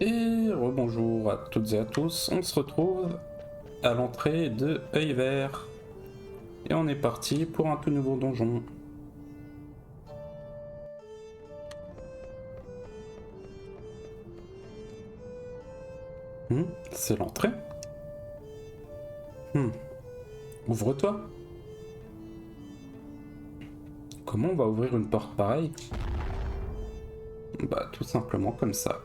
Et rebonjour à toutes et à tous, on se retrouve à l'entrée de Œil Vert. Et on est parti pour un tout nouveau donjon. C'est l'entrée. Ouvre-toi. Comment on va ouvrir une porte pareille? Bah tout simplement comme ça.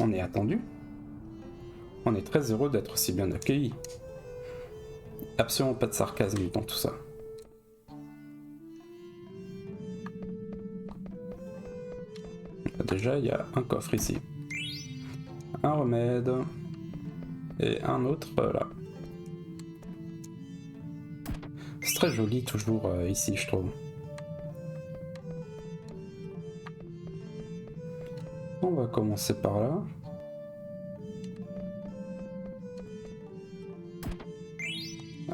On est attendu. On est très heureux d'être si bien accueillis. Absolument pas de sarcasme dans tout ça. Déjà, il y a un coffre ici. Un remède. Et un autre là. C'est très joli toujours ici, je trouve. On va commencer par là.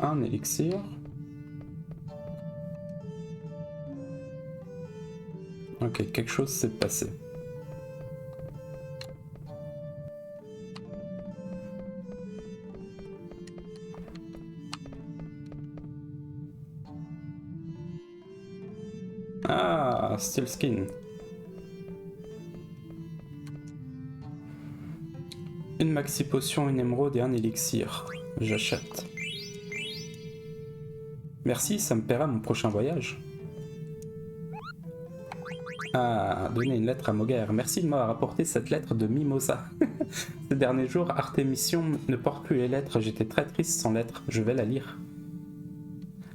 Un élixir. Ok, quelque chose s'est passé. Ah, Steel Skin. Une maxi potion, une émeraude et un élixir. J'achète. Merci, ça me paiera mon prochain voyage. Ah, donner une lettre à Moguer. Merci de m'avoir apporté cette lettre de Mimosa. Ces derniers jours, Artémission ne porte plus les lettres. J'étais très triste sans lettre. Je vais la lire.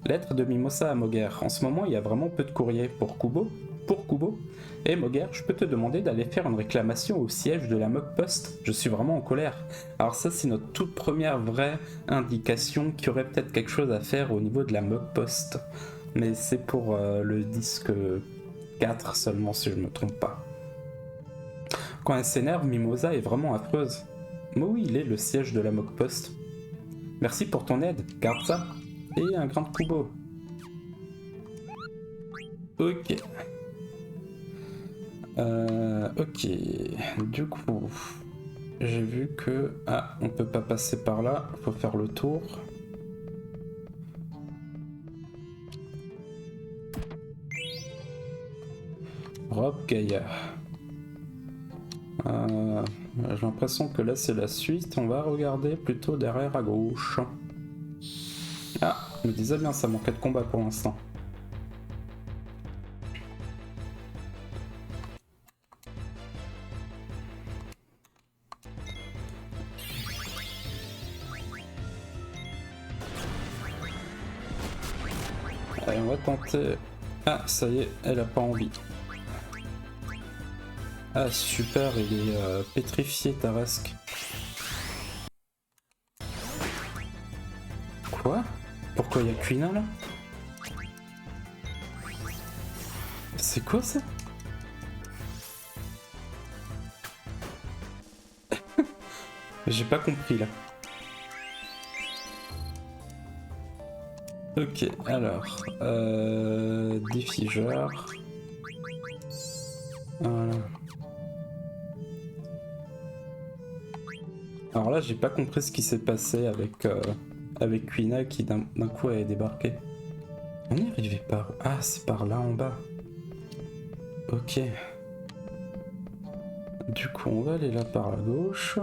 Lettre de Mimosa à Moguer. En ce moment, il y a vraiment peu de courriers pour Kubo. Et Moguer, je peux te demander d'aller faire une réclamation au siège de la Mock Post. Je suis vraiment en colère. Alors ça, c'est notre toute première vraie indication qu'il y aurait peut-être quelque chose à faire au niveau de la Mock Post. Mais c'est pour le disque 4 seulement, si je ne me trompe pas. Quand elle s'énerve, Mimosa est vraiment affreuse. Mais oui, il est le siège de la Mock Post. Merci pour ton aide, garde ça. Et un grain de Kubo. Ok. Ok. Du coup, j'ai vu que... Ah, on peut pas passer par là. Faut faire le tour. Rob Gaia. J'ai l'impression que là c'est la suite. On va regarder plutôt derrière à gauche. Ah, je me disais bien, ça manquait de combat pour l'instant. Allez, on va tenter... Ah, ça y est, elle a pas envie. Ah, super, il est pétrifié, Tarasque. Quoi? Pourquoi il y a Quina là? C'est quoi ça? J'ai pas compris là. Ok, alors... défigeur... Voilà. Alors là, j'ai pas compris ce qui s'est passé avec Quina qui d'un coup est débarqué. On est arrivé par... Ah, c'est par là en bas. Ok. Du coup, on va aller là par la gauche.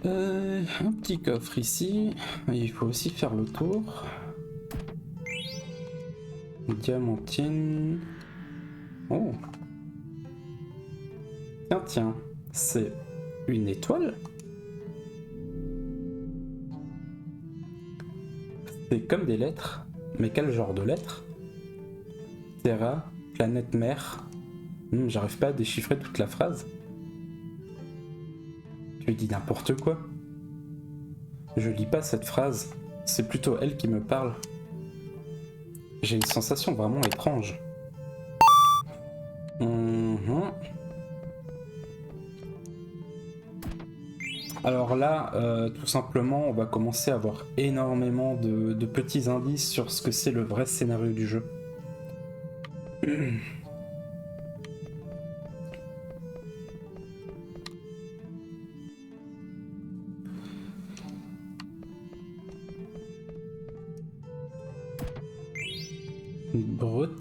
Un petit coffre ici. Il faut aussi faire le tour. Diamantine. Oh. Tiens, c'est une étoile? C'est comme des lettres. Mais quel genre de lettres? Terra, planète mère. J'arrive pas à déchiffrer toute la phrase. Tu dis n'importe quoi. Je lis pas cette phrase. C'est plutôt elle qui me parle. J'ai une sensation vraiment étrange. Alors là, tout simplement, on va commencer à avoir énormément de petits indices sur ce que c'est le vrai scénario du jeu.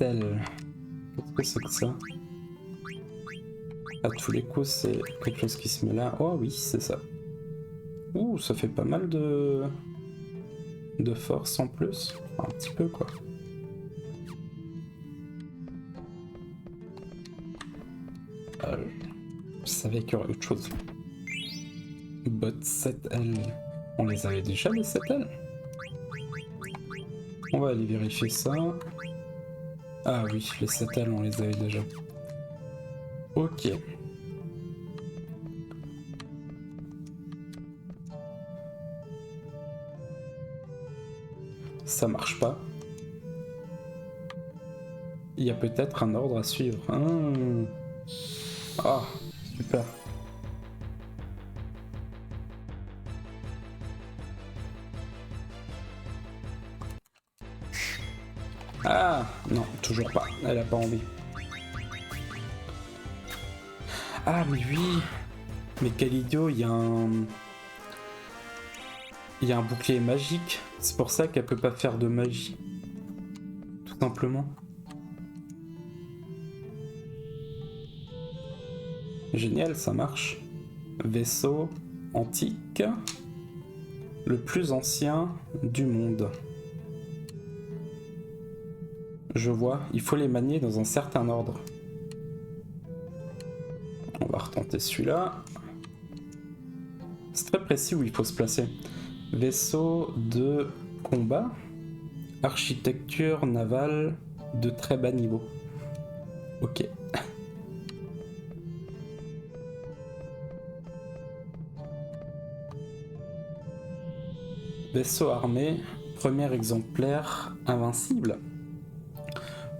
Settle. Qu'est-ce que c'est que ça? À tous les coups, c'est quelque chose qui se met là. Oh oui, c'est ça. Ouh, ça fait pas mal de force en plus. Enfin, un petit peu, quoi. Je savais qu'il y aurait autre chose. Bot 7L. On les avait déjà, les 7L? On va aller vérifier ça. Ah oui, les 7L, on les avait déjà. Ok. Ça marche pas. Il y a peut-être un ordre à suivre. Ah, super. Ah, non, toujours pas. Elle a pas envie. Ah, mais oui. Mais quel idiot, il y a un bouclier magique. C'est pour ça qu'elle peut pas faire de magie. Tout simplement. Génial, ça marche. Vaisseau antique. Le plus ancien du monde. Je vois, il faut les manier dans un certain ordre. On va retenter celui-là. C'est très précis où il faut se placer. Vaisseau de combat. Architecture navale de très bas niveau. Ok. Vaisseau armé. Premier exemplaire invincible.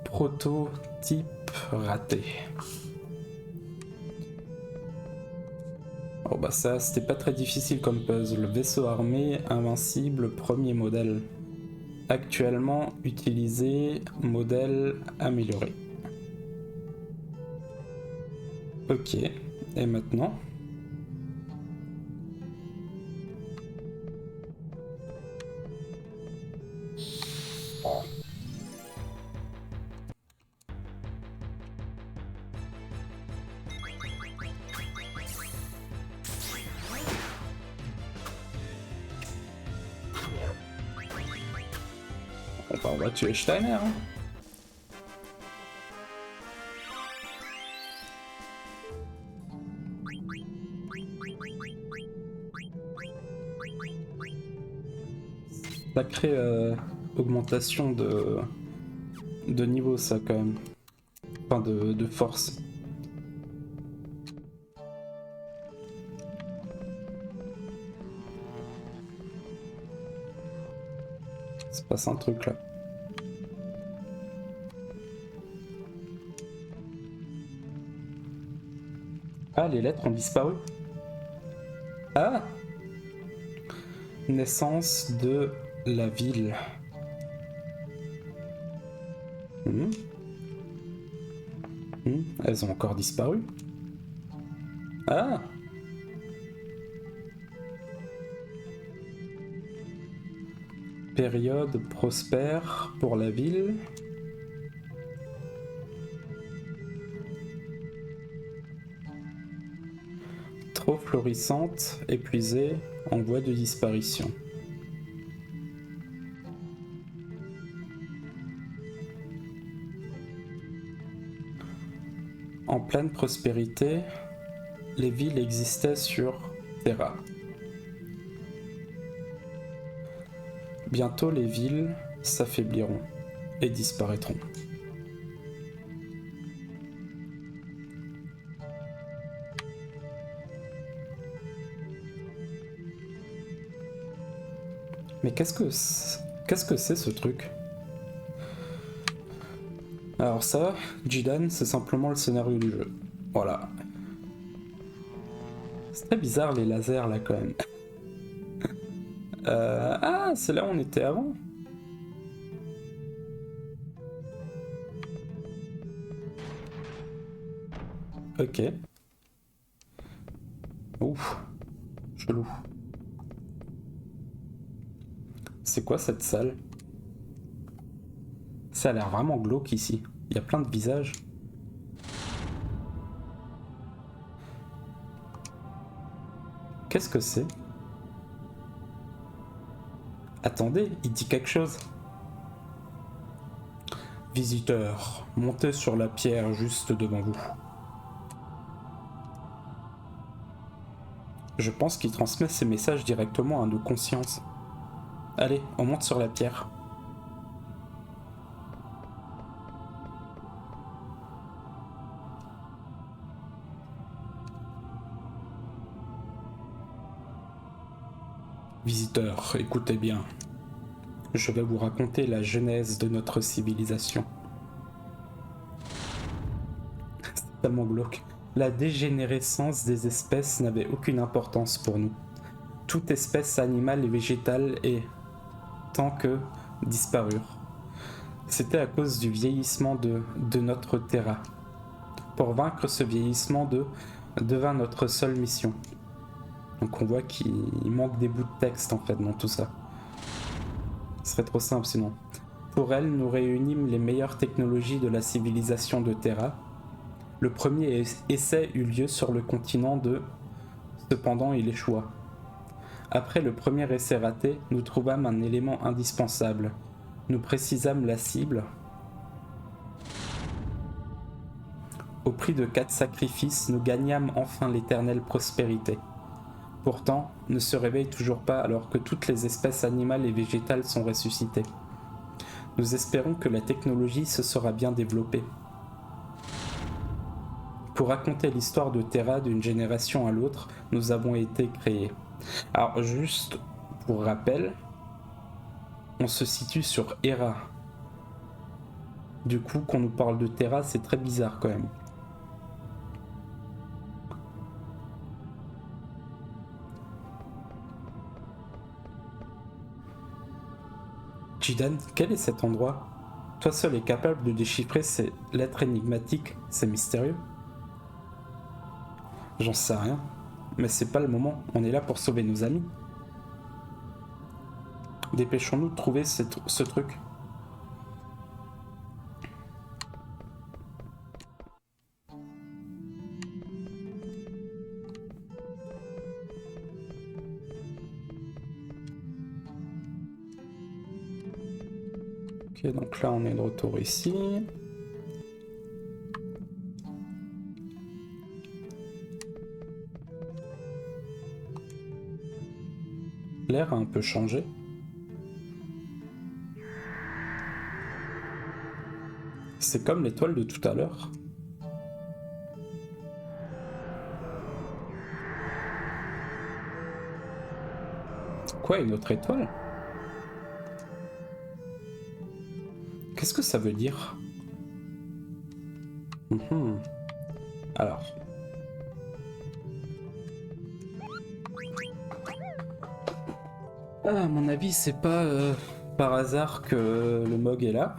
Prototype raté. Oh bah ça, c'était pas très difficile comme puzzle. Vaisseau armé, invincible, premier modèle. Actuellement utilisé, modèle amélioré. Ok, et maintenant? Bon bah on va tuer Steiner, hein. Sacrée augmentation de niveau ça quand même. Enfin de force. Il se passe un truc là. Ah, les lettres ont disparu. Ah! Naissance de la ville. Elles ont encore disparu. Ah! Période prospère pour la ville. Trop florissante, épuisée, en voie de disparition. En pleine prospérité, les villes existaient sur Terra. Bientôt les villes s'affaibliront et disparaîtront. Mais qu'est-ce que c'est ce truc? Alors ça, Jidan, c'est simplement le scénario du jeu. Voilà. C'est très bizarre les lasers là quand même. Ah, c'est là où on était avant. Ok. Ouf. Chelou. C'est quoi cette salle? Ça a l'air vraiment glauque ici. Il y a plein de visages. Qu'est-ce que c'est? Attendez, il dit quelque chose. Visiteur, montez sur la pierre juste devant vous. Je pense qu'il transmet ses messages directement à nos consciences. Allez, on monte sur la pierre. Visiteurs, écoutez bien. Je vais vous raconter la genèse de notre civilisation. C'est tellement glauque. La dégénérescence des espèces n'avait aucune importance pour nous. Toute espèce animale et végétale est, tant que, disparurent. C'était à cause du vieillissement de notre terra. Pour vaincre ce vieillissement devint notre seule mission. Donc on voit qu'il manque des bouts de texte en fait dans tout ça. Ce serait trop simple sinon. Pour elle, nous réunîmes les meilleures technologies de la civilisation de Terra. Le premier essai eut lieu sur le continent de... Cependant, il échoua. Après le premier essai raté, nous trouvâmes un élément indispensable. Nous précisâmes la cible. Au prix de 4 sacrifices, nous gagnâmes enfin l'éternelle prospérité. Pourtant, ne se réveille toujours pas alors que toutes les espèces animales et végétales sont ressuscitées. Nous espérons que la technologie se sera bien développée. Pour raconter l'histoire de Terra d'une génération à l'autre, nous avons été créés. Alors juste pour rappel, on se situe sur Hera. Du coup, qu'on nous parle de Terra, c'est très bizarre quand même. Jidan, quel est cet endroit? Toi seul es capable de déchiffrer ces lettres énigmatiques, c'est mystérieux. J'en sais rien, mais c'est pas le moment, on est là pour sauver nos amis. Dépêchons-nous de trouver ce truc. Ok, donc là on est de retour ici. L'air a un peu changé. C'est comme l'étoile de tout à l'heure. Quoi, une autre étoile? Qu'est-ce que ça veut dire? Alors. À mon avis, c'est pas par hasard que le Mog est là.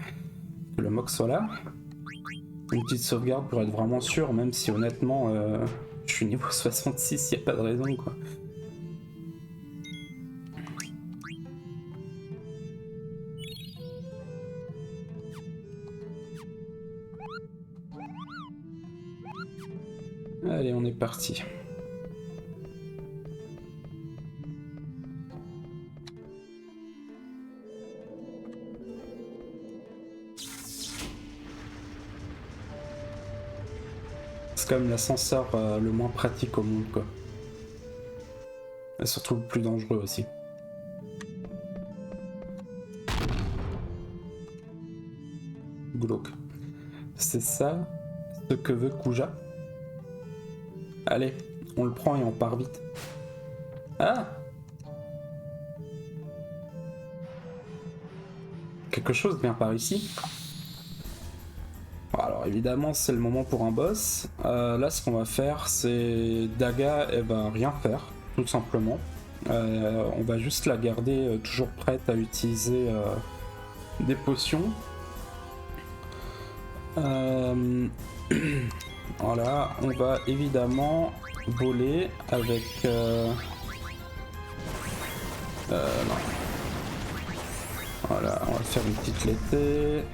Que le Mog soit là. Une petite sauvegarde pour être vraiment sûr, même si honnêtement, je suis niveau 66, y a pas de raison quoi. Allez, on est parti. C'est quand même l'ascenseur le moins pratique au monde, quoi. Et surtout le plus dangereux aussi. Glauque. C'est ça ce que veut Kuja? Allez, on le prend et on part vite. Ah! Quelque chose vient par ici. Alors évidemment c'est le moment pour un boss. Là ce qu'on va faire c'est... Daga elle va rien faire, tout simplement. On va juste la garder toujours prête à utiliser des potions. Voilà, on va évidemment voler avec... non. Voilà, on va faire une petite létée.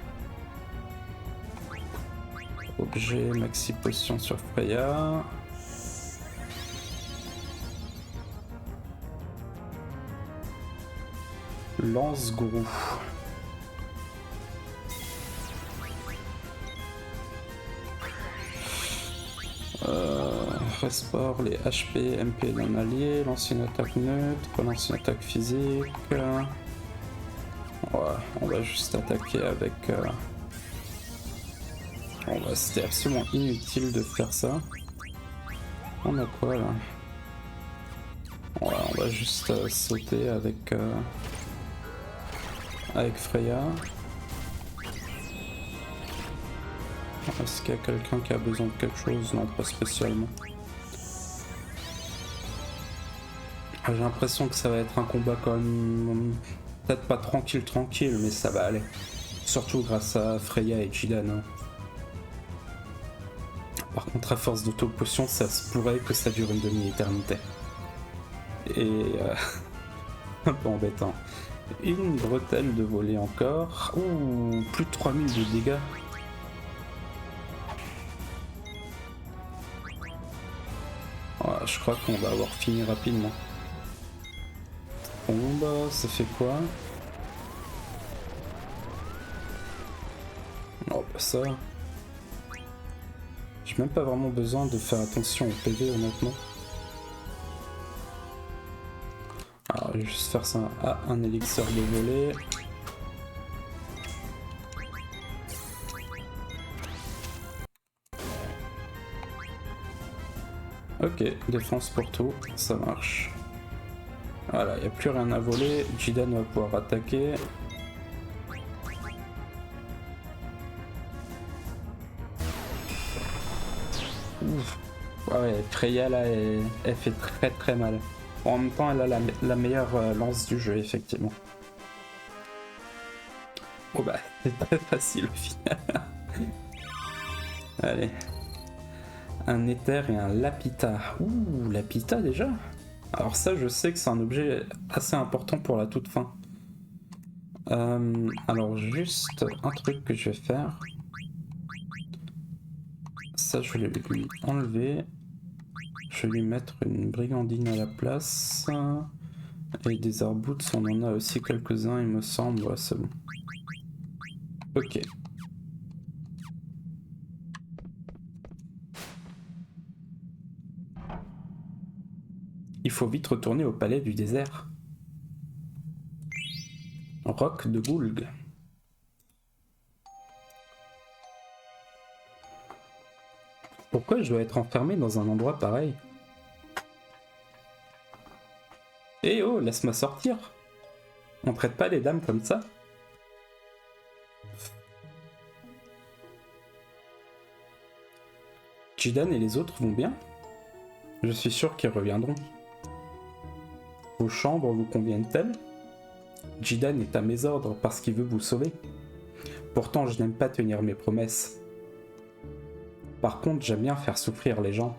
Objet, maxi potion sur Freya. Lance-gourou. Restore les HP, MP d'un allié, lance une attaque neutre, relance une attaque physique. Ouais, on va juste attaquer avec... C'était absolument inutile de faire ça. On a quoi là? Ouais, on va juste sauter avec Freya. Est-ce qu'il y a quelqu'un qui a besoin de quelque chose? Non, pas spécialement. J'ai l'impression que ça va être un combat quand même... Peut-être pas tranquille, mais ça va aller. Surtout grâce à Freya et Jidan. Hein. Par contre, à force d'auto-potion, ça se pourrait que ça dure une demi-éternité. Et... un peu embêtant. Une bretelle de volée encore. Ouh, plus de 3000 de dégâts. Ouais, je crois qu'on va avoir fini rapidement. Bon bah, ça fait quoi? Oh bah ça... J'ai même pas vraiment besoin de faire attention au PV honnêtement. Alors je vais juste faire ça à un élixir de volée. Ok, défense pour tout, ça marche. Voilà, il n'y a plus rien à voler, Jidan va pouvoir attaquer. Ouf. Ouais, Freya là, elle fait très mal. Bon, en même temps, elle a la meilleure lance du jeu, effectivement. Bon bah, c'est très facile au final. Allez. Un éther et un lapita. Ouh, lapita déjà? Alors ça, je sais que c'est un objet assez important pour la toute fin. Alors juste un truc que je vais faire. Ça, je vais lui enlever. Je vais lui mettre une brigandine à la place. Et des arbouts, on en a aussi quelques-uns, il me semble. Ouais, c'est bon. Ok. Il faut vite retourner au palais du désert. Roc de Goulg. Pourquoi je dois être enfermé dans un endroit pareil? Eh oh, laisse-moi sortir! On traite pas les dames comme ça? Jidan et les autres vont bien? Je suis sûr qu'ils reviendront. Vos chambres vous conviennent-elles? Jidan est à mes ordres parce qu'il veut vous sauver. Pourtant, je n'aime pas tenir mes promesses. Par contre, j'aime bien faire souffrir les gens.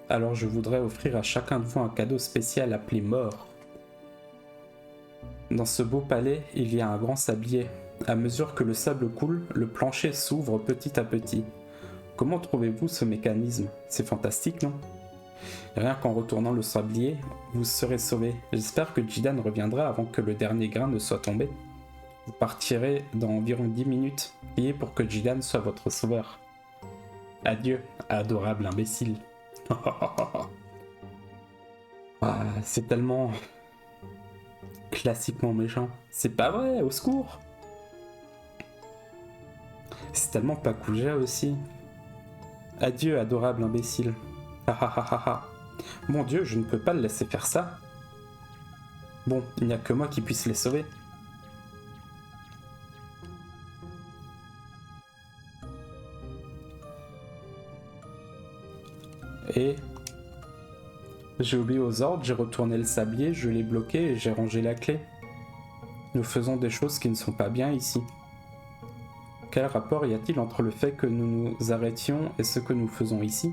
Alors je voudrais offrir à chacun de vous un cadeau spécial appelé mort. Dans ce beau palais, il y a un grand sablier. À mesure que le sable coule, le plancher s'ouvre petit à petit. Comment trouvez-vous ce mécanisme? C'est fantastique, non? Rien qu'en retournant le sablier, vous serez sauvé. J'espère que Jidan reviendra avant que le dernier grain ne soit tombé. Vous partirez dans environ 10 minutes. Priez pour que Jidan soit votre sauveur. Adieu, adorable imbécile. Ah, c'est tellement... classiquement méchant. C'est pas vrai, au secours! C'est tellement pas Kuja aussi. Adieu, adorable imbécile. Mon Dieu, je ne peux pas le laisser faire ça. Bon, il n'y a que moi qui puisse les sauver. Et... j'ai oublié aux ordres, j'ai retourné le sablier, je l'ai bloqué et j'ai rangé la clé. Nous faisons des choses qui ne sont pas bien ici. Quel rapport y a-t-il entre le fait que nous nous arrêtions et ce que nous faisons ici?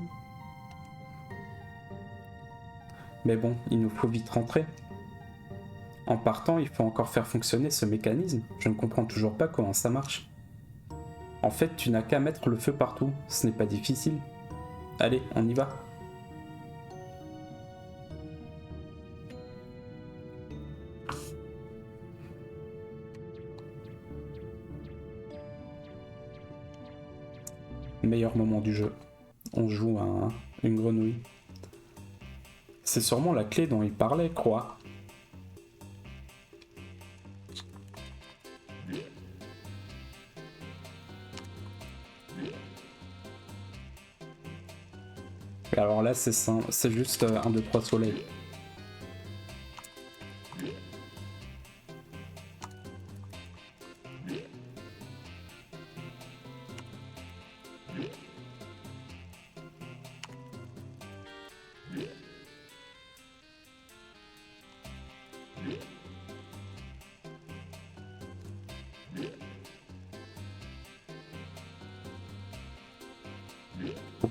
Mais bon, il nous faut vite rentrer. En partant, il faut encore faire fonctionner ce mécanisme. Je ne comprends toujours pas comment ça marche. En fait, tu n'as qu'à mettre le feu partout. Ce n'est pas difficile. Allez, on y va. Meilleur moment du jeu. On joue à une grenouille. C'est sûrement la clé dont il parlait, crois. Et alors là, c'est juste 1, 2, 3 soleil.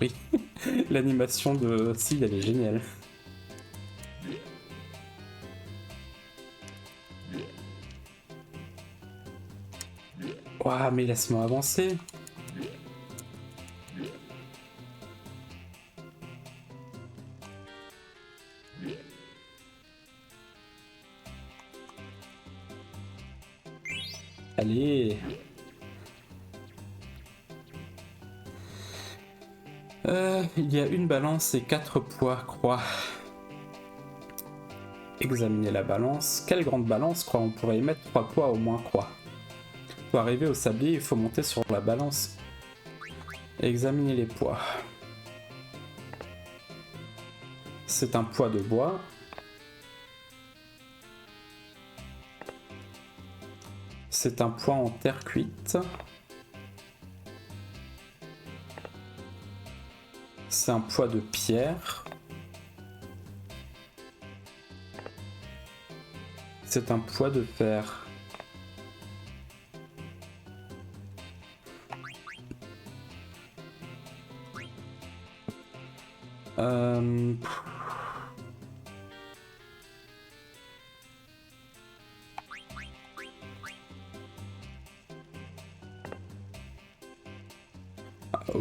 Oui, l'animation de Sid, elle est géniale. Ouah, mais laisse-moi avancer. Allez. Il y a une balance et 4 poids, croix. Examiner la balance. Quelle grande balance, croix. On pourrait y mettre 3 poids au moins, croix. Pour arriver au sablier, il faut monter sur la balance. Examiner les poids. C'est un poids de bois. C'est un poids en terre cuite. C'est un poids de pierre. C'est un poids de fer.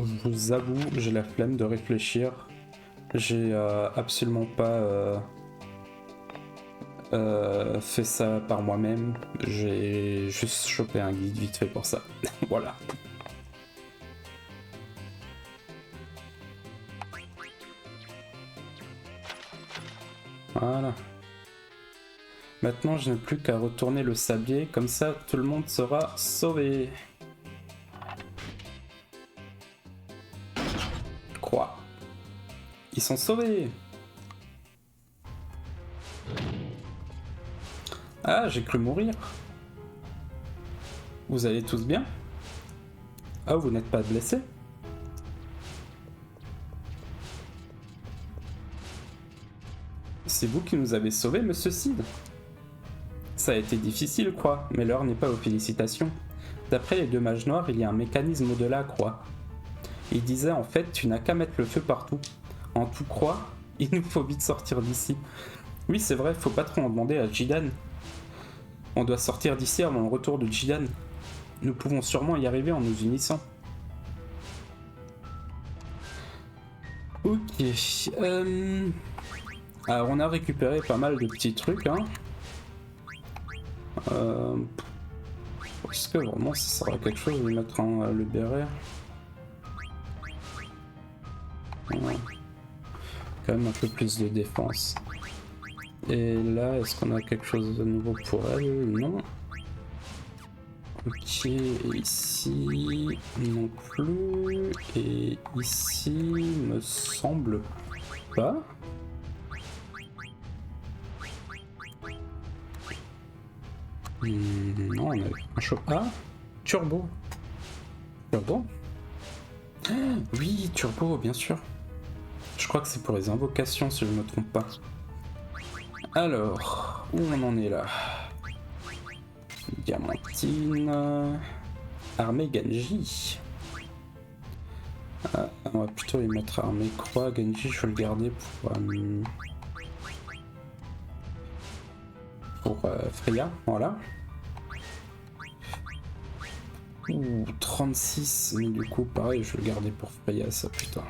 Je vous avoue, j'ai la flemme de réfléchir. J'ai absolument pas fait ça par moi-même. J'ai juste chopé un guide vite fait pour ça. Voilà. Voilà. Maintenant, je n'ai plus qu'à retourner le sablier, comme ça tout le monde sera sauvé. Croix. Ils sont sauvés. Ah, j'ai cru mourir. Vous allez tous bien? Ah, vous n'êtes pas blessés? C'est vous qui nous avez sauvés, monsieur Sid? Ça a été difficile, croix, mais l'heure n'est pas aux félicitations. D'après les 2 mages noirs, il y a un mécanisme au-delà, croix. Il disait en fait, tu n'as qu'à mettre le feu partout. En tout, croix, il nous faut vite sortir d'ici. Oui, c'est vrai, faut pas trop en demander à Jidan. On doit sortir d'ici avant le retour de Jidan. Nous pouvons sûrement y arriver en nous unissant. Ok. Alors, on a récupéré pas mal de petits trucs, hein. Est-ce que vraiment ça sert à quelque chose de mettre le béret? Ouais. Quand même un peu plus de défense. Et là, est-ce qu'on a quelque chose de nouveau pour elle? Non. Ok, et ici non plus. Et ici, me semble pas. Non, on a un choc. Ah, turbo. Turbo? Ah, oui, turbo, bien sûr. Je crois que c'est pour les invocations, si je ne me trompe pas. Alors, où on en est là? Diamantine. Armée Genji. On va plutôt y mettre armée croix. Genji, je vais le garder pour Freya, voilà. Ouh, 36, mais du coup, pareil, je vais le garder pour Freya, ça, putain.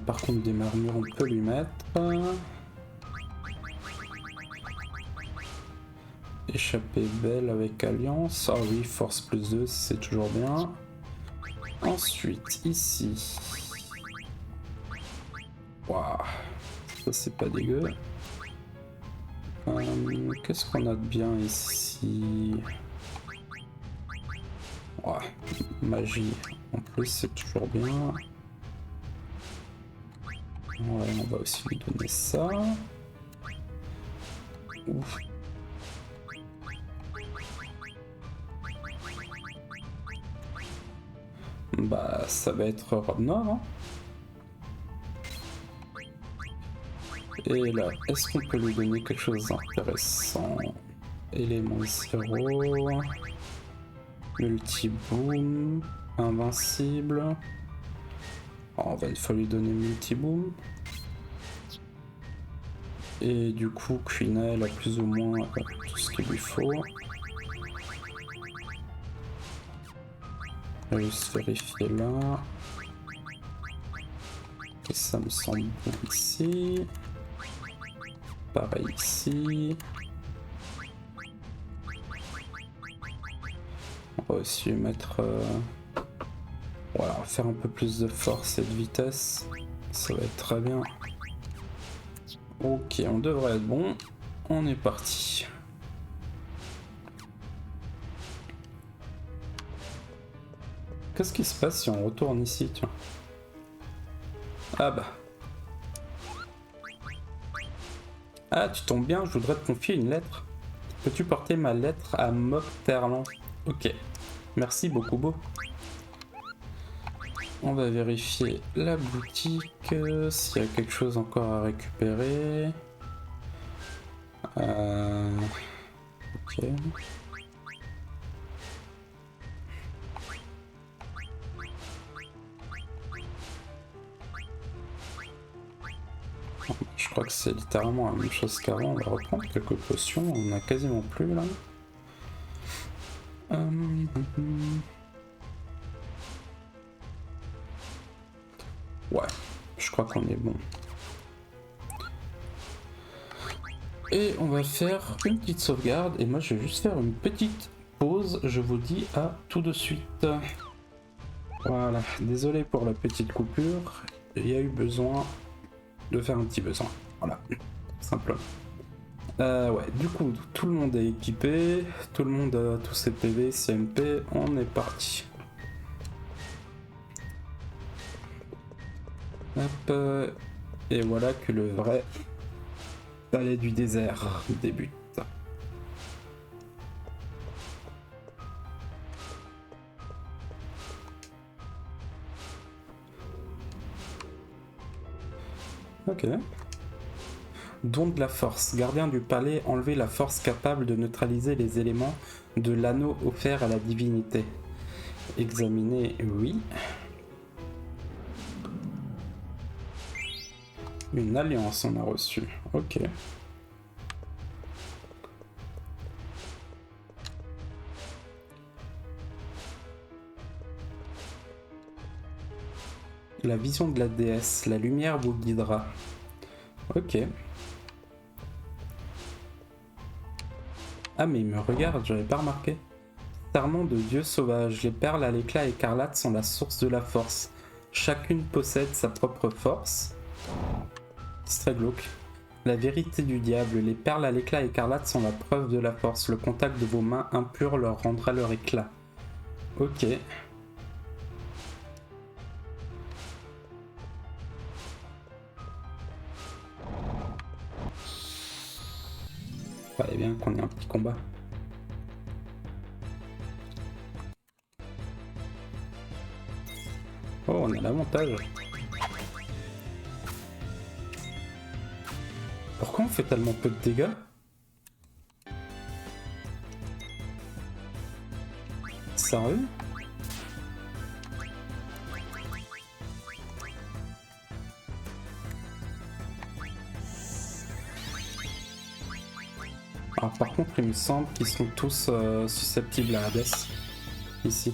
Par contre, des marmures, on peut lui mettre. Échappée belle avec Alliance. Ah oui, force plus 2, c'est toujours bien. Ensuite, ici. Waouh, ça c'est pas dégueu. Qu'est-ce qu'on a de bien ici? Ouais, magie. En plus, c'est toujours bien. Ouais, on va aussi lui donner ça. Ouf. Bah, ça va être robe noire, hein. Et là, est-ce qu'on peut lui donner quelque chose d'intéressant? Élément 0, multi-boom, invincible. Oh, il faut lui donner multi-boom. Et du coup, Quina, elle a plus ou moins tout ce qu'il lui faut. Je vais juste vérifier là. Et ça me semble bon ici. Pareil ici. On va aussi mettre... Voilà, faire un peu plus de force et de vitesse. Ça va être très bien. Ok, on devrait être bon. On est parti. Qu'est-ce qui se passe si on retourne ici, tiens? Ah bah. Ah, tu tombes bien, je voudrais te confier une lettre. Peux-tu porter ma lettre à Mokterland? Ok. Merci beaucoup, beau. On va vérifier la boutique, s'il y a quelque chose encore à récupérer. Ok. Je crois que c'est littéralement la même chose qu'avant. On va reprendre quelques potions, on a quasiment plus là. Ouais, je crois qu'on est bon. Et on va faire une petite sauvegarde et moi je vais juste faire une petite pause. Je vous dis à tout de suite. Voilà, désolé pour la petite coupure. Il y a eu besoin de faire un petit besoin. Voilà, simplement. Ouais, du coup, tout le monde est équipé, tout le monde a tous ses PV, CMP, on est parti. Hop, et voilà que le vrai palais du désert débute. Ok. Don de la force. Gardien du palais, enlever la force capable de neutraliser les éléments de l'anneau offert à la divinité. Examiner, oui. Une alliance, on a reçu. Ok. La vision de la déesse. La lumière vous guidera. Ok. Ah mais il me regarde, j'avais pas remarqué. Serment de dieu sauvage. Les perles à l'éclat écarlate sont la source de la force. Chacune possède sa propre force. C'est très glauque. La vérité du diable. Les perles à l'éclat écarlate sont la preuve de la force. Le contact de vos mains impures leur rendra leur éclat. Ok. Fallait bien qu'on ait un petit combat. Oh, on a l'avantage. Pourquoi on fait tellement peu de dégâts? Sérieux? Alors par contre, il me semble qu'ils sont tous susceptibles à Hades, ici.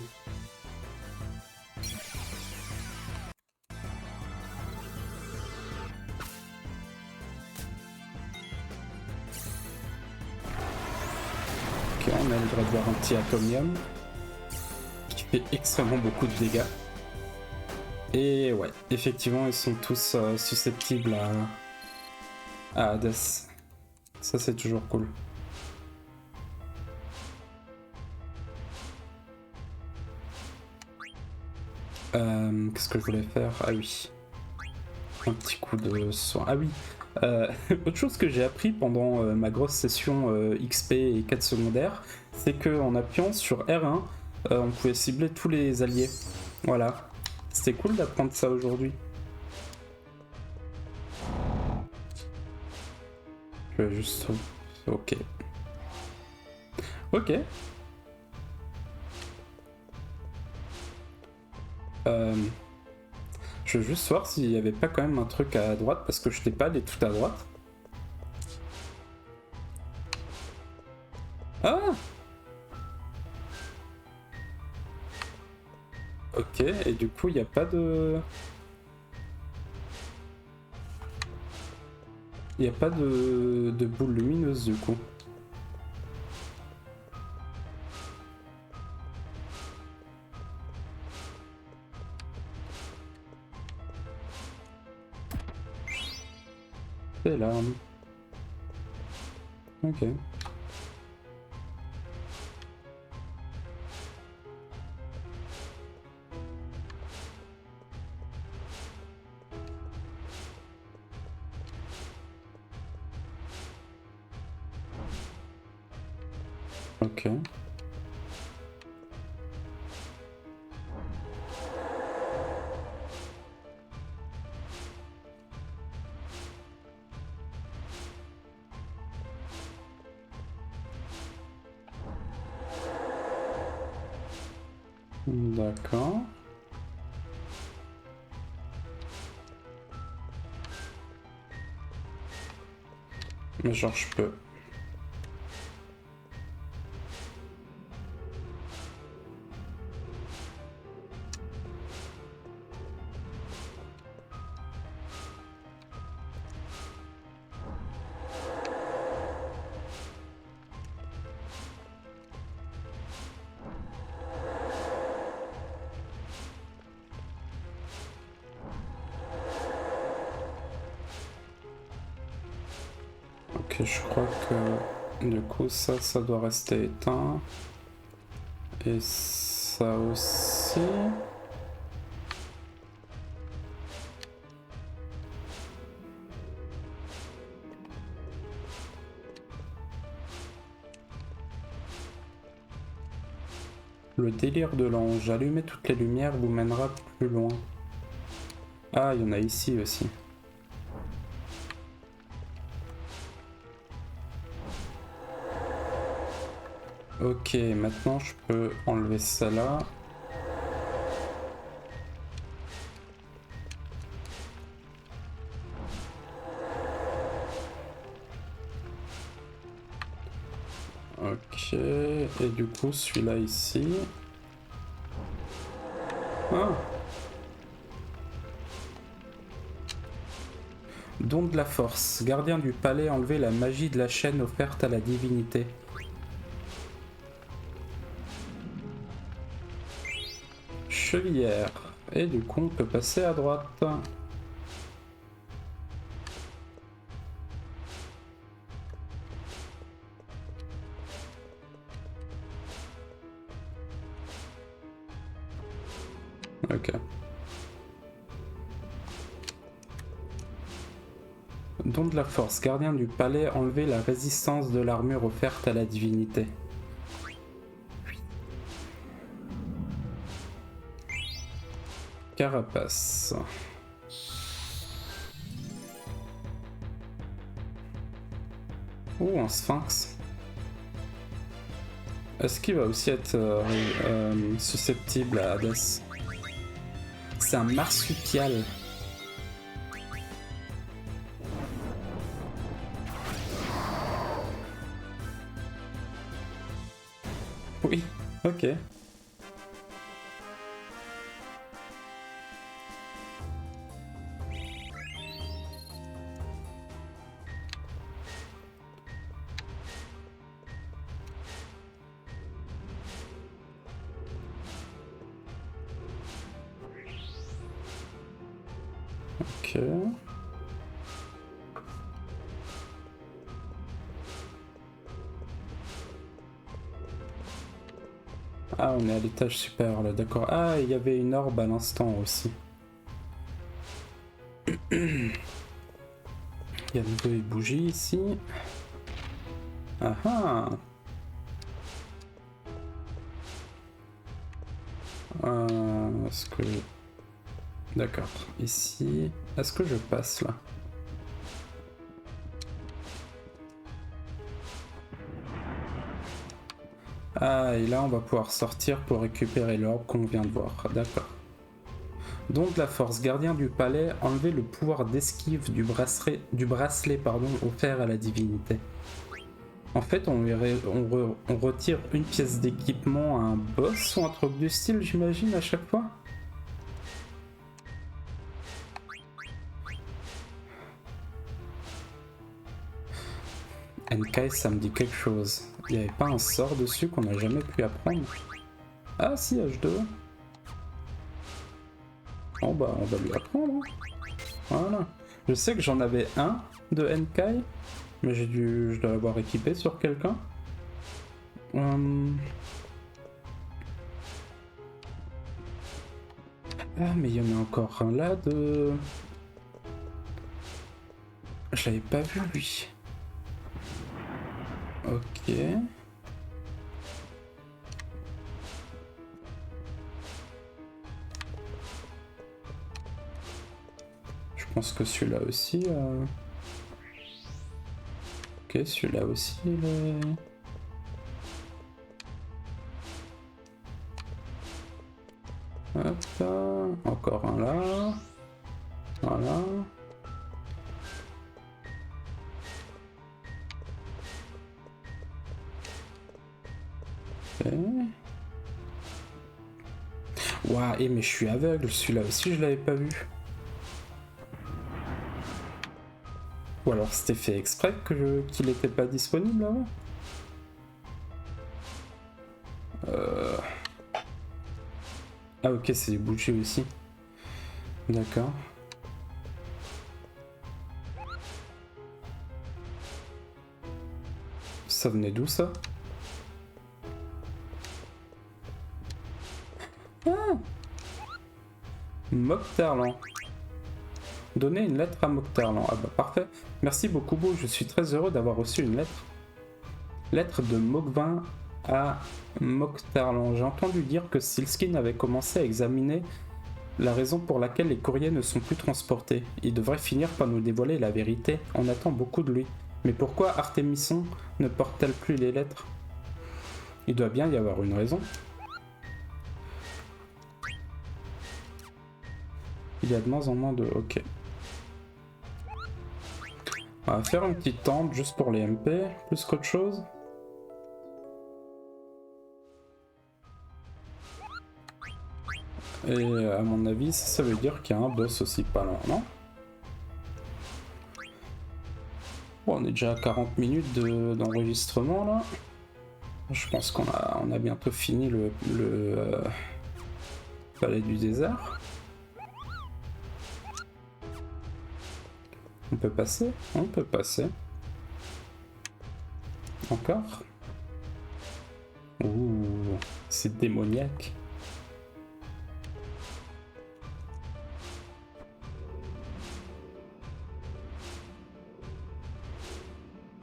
Ok, on a le droit de voir un petit atomium qui fait extrêmement beaucoup de dégâts. Et ouais, effectivement, ils sont tous susceptibles à Hades. Ça, c'est toujours cool. Qu'est-ce que je voulais faire? Ah oui. Un petit coup de soin. Ah oui. Autre chose que j'ai appris pendant ma grosse session XP et quête secondaire, c'est qu'en appuyant sur R1, on pouvait cibler tous les alliés. Voilà. C'était cool d'apprendre ça aujourd'hui. Je vais juste... Ok. Ok. Je veux juste voir s'il n'y avait pas quand même un truc à droite, parce que je n'étais pas allé tout à droite. Ah! Ok, et du coup, il n'y a pas de... Il n'y a pas de boule lumineuse, du coup. C'est l'arme. Ok. Ok. D'accord. Mais genre, je peux. Ok, je crois que du coup ça doit rester éteint. Et ça aussi. Le délire de l'ange. Allumer toutes les lumières vous mènera plus loin. Ah, il y en a ici aussi. Ok, maintenant je peux enlever ça là. Ok, et du coup celui-là ici. Ah! Don de la force. Gardien du palais, enlever la magie de la chaîne offerte à la divinité. Chevillère. Et du coup on peut passer à droite. Ok. Don de la force, gardien du palais, enlever la résistance de l'armure offerte à la divinité. Carapace. Oh, un sphinx. Est-ce qu'il va aussi être susceptible à Hades? C'est un marsupial. Ok. Ok. Ah, on est à l'étage supérieur là, d'accord. Ah, il y avait une orbe à l'instant aussi. Il y a de nouveau une bougie ici. Ah ah. Est-ce que... D'accord, ici... Est-ce que je passe là? Ah, et là on va pouvoir sortir pour récupérer l'orbe qu'on vient de voir, d'accord. Donc la force, gardien du palais, enlever le pouvoir d'esquive du bracelet offert à la divinité. En fait, on retire une pièce d'équipement à un boss ou un truc du style, j'imagine, à chaque fois. Enkai, ça me dit quelque chose. Il n'y avait pas un sort dessus qu'on n'a jamais pu apprendre? Ah si, H2. Bon bah, on va lui apprendre. Hein. Voilà. Je sais que j'en avais un de Enkai, mais je dois l'avoir équipé sur quelqu'un. Ah, mais il y en a encore un là de... Je l'avais pas vu lui. Ok. Je pense que celui-là aussi... Ok, celui-là aussi, il est... Hop là. Encore un là. Voilà. Ok. Ouah, mais je suis aveugle, celui-là aussi je l'avais pas vu. Ou alors c'était fait exprès qu'il n'était pas disponible avant. Ah ok, c'est des bougies aussi. D'accord. Ça venait d'où ça? Ah, Mok'Tarlan. Donner une lettre à Mok'Tarlan. Ah bah parfait. Merci beaucoup, Beau. Je suis très heureux d'avoir reçu une lettre. Lettre de Mok'Vin à Mok'Tarlan. J'ai entendu dire que Silskin avait commencé à examiner la raison pour laquelle les courriers ne sont plus transportés. Il devrait finir par nous dévoiler la vérité. On attend beaucoup de lui. Mais pourquoi Artémison ne porte-t-elle plus les lettres? Il doit bien y avoir une raison. Il y a de moins en moins de... Ok. On va faire une petite tente juste pour les MP, plus qu'autre chose. Et à mon avis, ça veut dire qu'il y a un boss aussi pas loin, non? Bon, on est déjà à 40 minutes d'enregistrement là. Je pense qu'on a bientôt fini le palais du désert. On peut passer? On peut passer. Encore? Ouh, c'est démoniaque.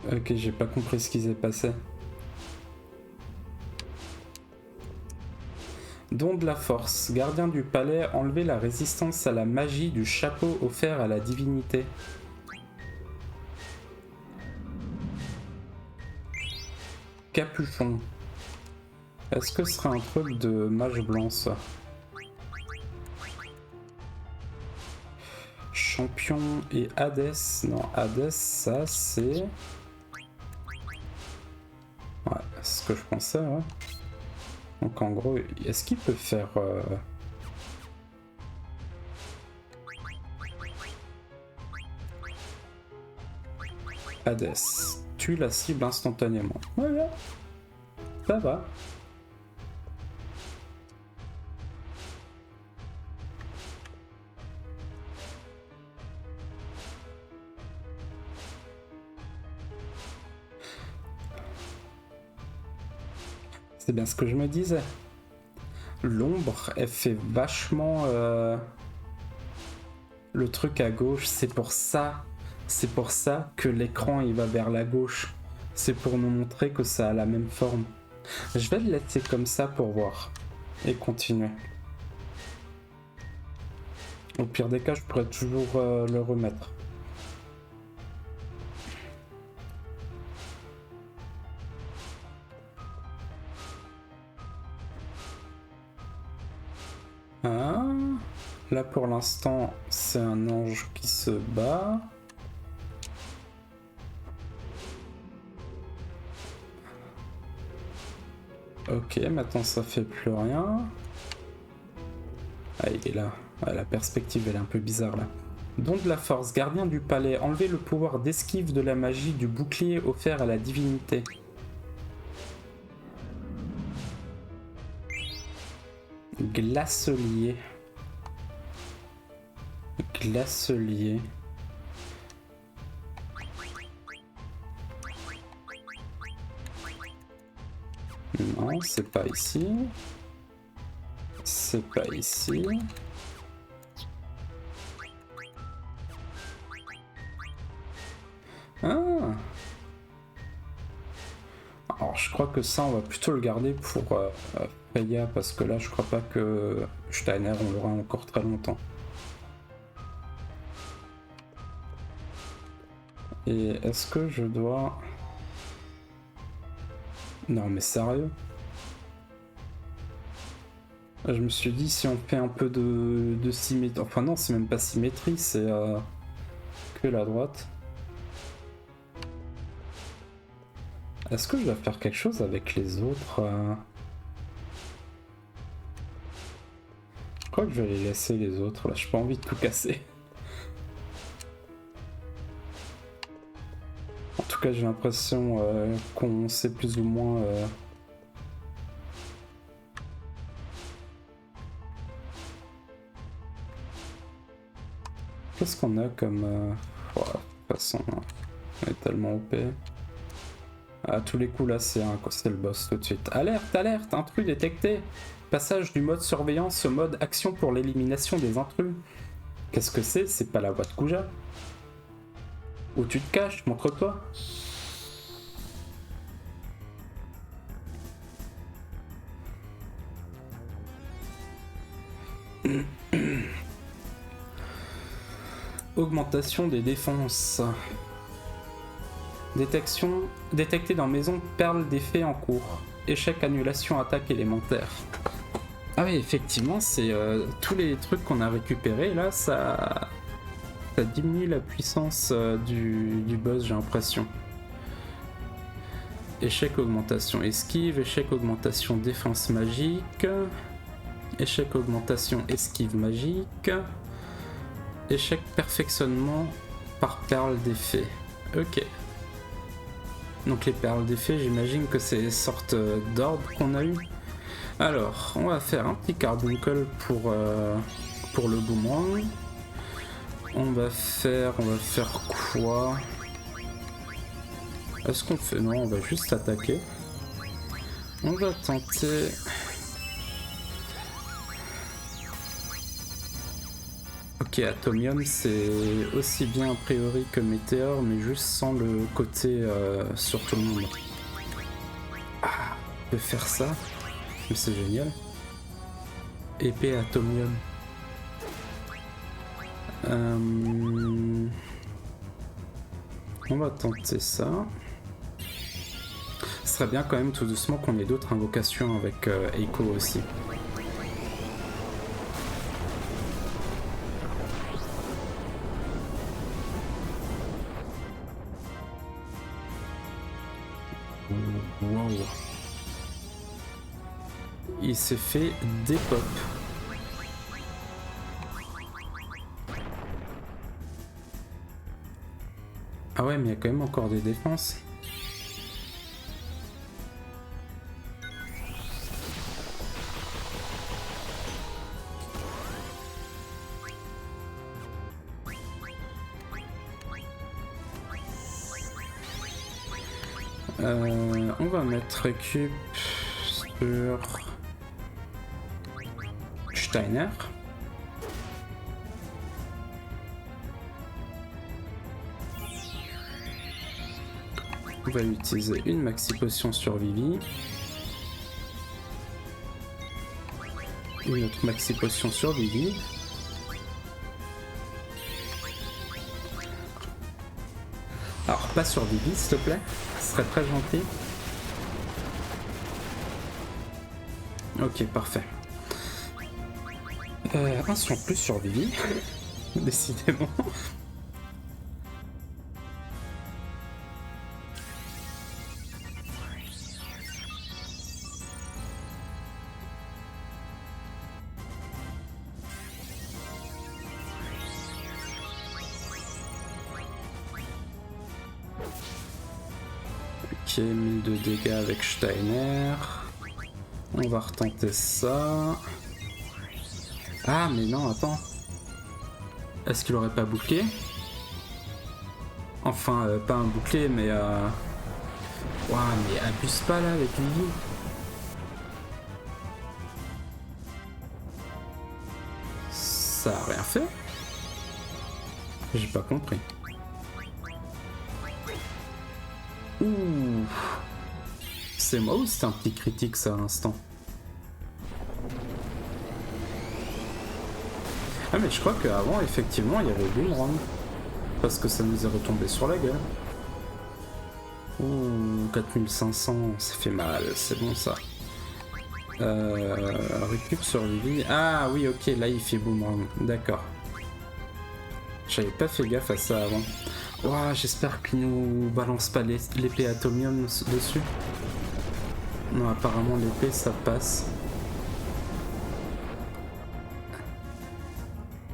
Ok, j'ai pas compris ce qui s'est passé. Don de la force. Gardien du palais, enlever la résistance à la magie du chapeau offert à la divinité. Capuchon. Est-ce que ce serait un truc de mage blanc ça? Champion et Hadès. Non, Hadès, ça c'est... Ouais, c'est ce que je pensais, ouais. Donc en gros, est-ce qu'il peut faire... Hades, tue la cible instantanément. Voilà, ça va. C'est bien ce que je me disais. L'ombre, elle fait vachement le truc à gauche. C'est pour ça que l'écran il va vers la gauche. C'est pour nous montrer que ça a la même forme. Je vais le laisser comme ça pour voir et continuer. Au pire des cas, je pourrais toujours le remettre. Ah, là pour l'instant, c'est un ange qui se bat. Ok, maintenant ça fait plus rien. Ah, il est là. Ah, la perspective elle est un peu bizarre là. Don de la force, gardien du palais, enlevez le pouvoir d'esquive de la magie du bouclier offert à la divinité. Glaçelier. Glaçelier. Non, c'est pas ici. C'est pas ici. Ah. Alors je crois que ça on va plutôt le garder pour Freya parce que là je crois pas que Steiner on l'aura encore très longtemps. Et est-ce que je dois... Non mais sérieux? Je me suis dit si on fait un peu de symétrie... Enfin non, c'est même pas symétrie, c'est que la droite. Est-ce que je dois faire quelque chose avec les autres Je crois que je vais les laisser les autres, là j'ai pas envie de tout casser. En tout cas j'ai l'impression qu'on sait plus ou moins... Qu'est-ce qu'on a comme... de toute façon, on est tellement OP. À tous les coups là c'est le boss tout de suite. Alerte, alerte, intrus détecté. Passage du mode surveillance au mode action pour l'élimination des intrus. Qu'est-ce que c'est? C'est pas la voix de Kuja? Où tu te caches? Montre-toi. Augmentation des défenses. Détection. Détecté dans maison, perle d'effet en cours. Échec, annulation, attaque élémentaire. Ah oui, effectivement, c'est tous les trucs qu'on a récupérés là, ça diminue la puissance du boss, j'ai l'impression. Échec, augmentation, esquive, échec, augmentation, défense magique, échec, augmentation, esquive magique, échec, perfectionnement par perle d'effet. Ok. Donc les perles d'effet, j'imagine que c'est des sortes d'ordres qu'on a eu. Alors, on va faire un petit carbuncle pour le boomerang. On va faire quoi? Est-ce qu'on fait... Non, on va juste attaquer. On va tenter... Ok, Atomium, c'est aussi bien a priori que Météore, mais juste sans le côté sur tout le monde. Ah, on peut faire ça? Mais c'est génial. Épée Atomium. On va tenter ça. Ce serait bien quand même tout doucement qu'on ait d'autres invocations avec Eiko aussi. Wow. il s'est fait des pop. Ah ouais, mais il y a quand même encore des défenses. On va mettre récup sur Steiner. On va utiliser une maxi potion sur Vivi. Une autre maxi potion sur Vivi. Alors pas sur Vivi s'il te plaît, ce serait très gentil. Ok, parfait. Un sur plus sur Vivi, décidément. Ok, 1000 de dégâts avec Steiner. On va retenter ça. Ah mais non, attends. Est-ce qu'il aurait pas bouclé? Enfin, pas un bouclé, mais ouah, mais abuse pas là avec Vivi. Ça a rien fait? J'ai pas compris. Ouh. C'est moi ou c'était un petit critique ça à l'instant? Ah mais je crois qu'avant effectivement il y avait Boomerang. Parce que ça nous est retombé sur la gueule. Ouh, 4500, ça fait mal, c'est bon ça. Récup sur Vivi. Ah oui ok, là il fait Boomerang, d'accord. J'avais pas fait gaffe à ça avant. Ouah, j'espère qu'il nous balance pas l'épée Atomium dessus. Non, apparemment l'épée ça passe.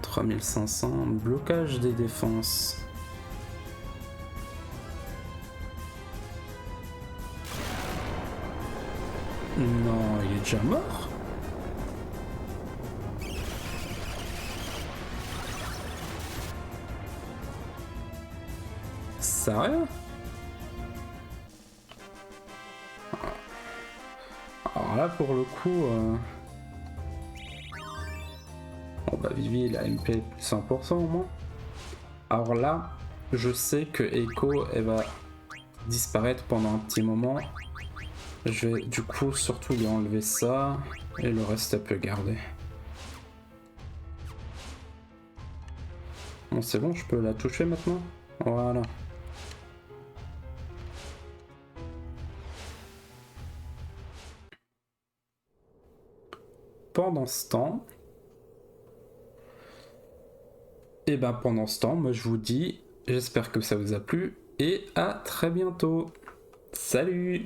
3500, blocage des défenses. Non, il est déjà mort. Sérieux? Alors là pour le coup... Bon bah Vivi il a MP 100% au moins. Alors là, je sais que Echo elle va disparaître pendant un petit moment. Je vais du coup surtout lui enlever ça et le reste elle peut garder. Bon c'est bon, je peux la toucher maintenant? Voilà. Pendant ce temps... Et ben pendant ce temps, moi je vous dis, j'espère que ça vous a plu et à très bientôt. Salut!